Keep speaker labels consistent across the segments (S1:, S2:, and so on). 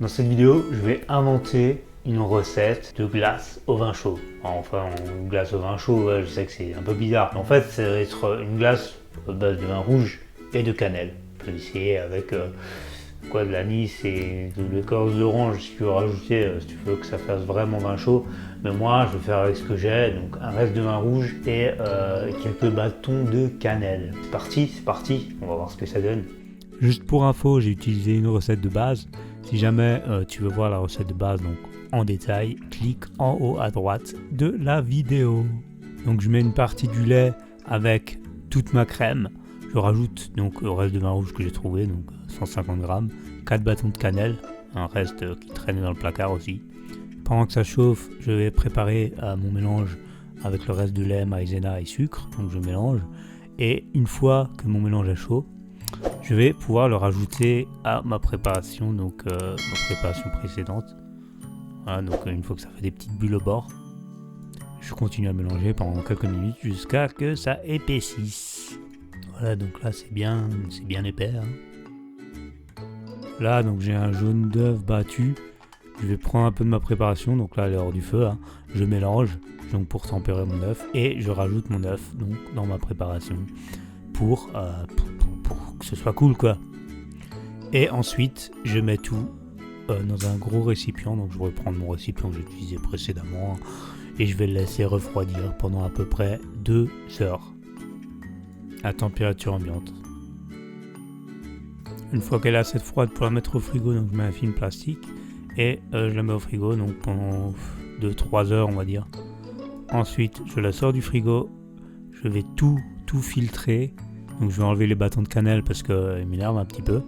S1: Dans cette vidéo, je vais inventer une recette de glace au vin chaud. Enfin, une glace au vin chaud, ouais, je sais que c'est un peu bizarre. Mais en fait, ça va être une glace à base de vin rouge et de cannelle. On peut essayer avec de l'anis et de l'écorce d'orange si tu veux rajouter, si tu veux que ça fasse vraiment vin chaud. Mais moi, je vais faire avec ce que j'ai, donc un reste de vin rouge et quelques bâtons de cannelle. C'est parti, on va voir ce que ça donne.
S2: Juste pour info, j'ai utilisé une recette de base. Si jamais tu veux voir la recette de base donc en détail, clique en haut à droite de la vidéo. Donc je mets une partie du lait avec toute ma crème. Je rajoute donc le reste de vin rouge que j'ai trouvé, donc 150 grammes, 4 bâtons de cannelle, un reste qui traînait dans le placard aussi. Pendant que ça chauffe, je vais préparer mon mélange avec le reste de lait, maïzena et sucre. Donc je mélange. Et une fois que mon mélange est chaud, je vais pouvoir le rajouter à ma préparation, donc ma préparation précédente. Voilà, donc une fois que ça fait des petites bulles au bord, je continue à mélanger pendant quelques minutes jusqu'à que ça épaississe. Voilà, donc là c'est bien épais. Là donc j'ai un jaune d'œuf battu. Je vais prendre un peu de ma préparation, donc là elle est hors du feu. Je mélange donc pour tempérer mon œuf et je rajoute mon œuf donc dans ma préparation pour que ce soit cool quoi. Et ensuite je mets tout dans un gros récipient, donc je vais reprendre mon récipient que j'ai utilisé précédemment et je vais le laisser refroidir pendant à peu près 2 heures à température ambiante. Une fois qu'elle est assez froide pour la mettre au frigo, donc je mets un film plastique et je la mets au frigo donc pendant 2-3 heures on va dire. Ensuite je la sors du frigo, je vais tout filtrer. Donc je vais enlever les bâtons de cannelle parce qu'ils m'énervent un petit peu.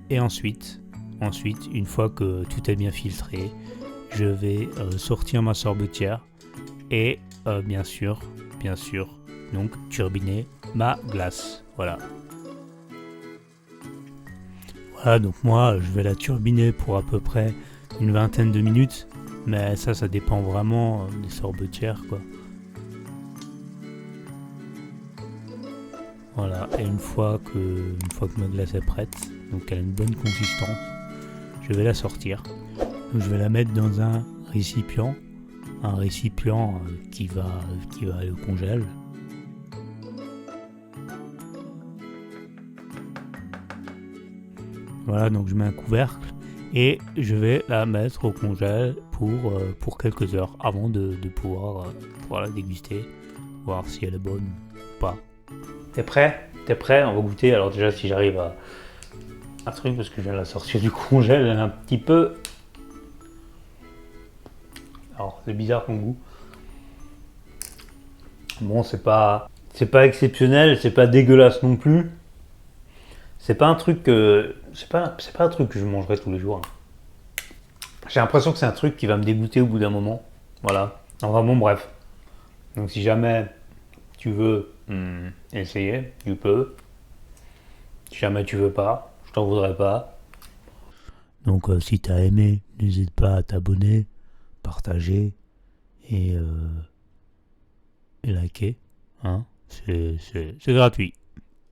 S2: Et ensuite, une fois que tout est bien filtré, je vais sortir ma sorbetière et bien sûr, donc turbiner ma glace. Voilà, donc moi je vais la turbiner pour à peu près une vingtaine de minutes. Mais ça dépend vraiment des sorbetières quoi. Voilà, et une fois que ma glace est prête, donc elle a une bonne consistance, je vais la sortir. Donc je vais la mettre dans un récipient qui va le congèle. Voilà, donc je mets un couvercle et je vais la mettre au congèle pour quelques heures avant de pouvoir la déguster, voir si elle est bonne ou pas.
S1: T'es prêt? On va goûter. Alors déjà, si j'arrive à un truc, parce que je viens de la sortir du congèle, elle est un petit peu... Alors, c'est bizarre comme goût. Bon, c'est pas exceptionnel, c'est pas dégueulasse non plus. C'est pas un truc que... C'est pas un truc que je mangerai tous les jours. J'ai l'impression que c'est un truc qui va me dégoûter au bout d'un moment. Voilà. Enfin bon, bref. Donc si jamais tu veux essayer, tu peux. Si jamais tu veux pas, je t'en voudrais pas.
S2: Donc si t'as aimé, n'hésite pas à t'abonner, partager et liker. C'est gratuit.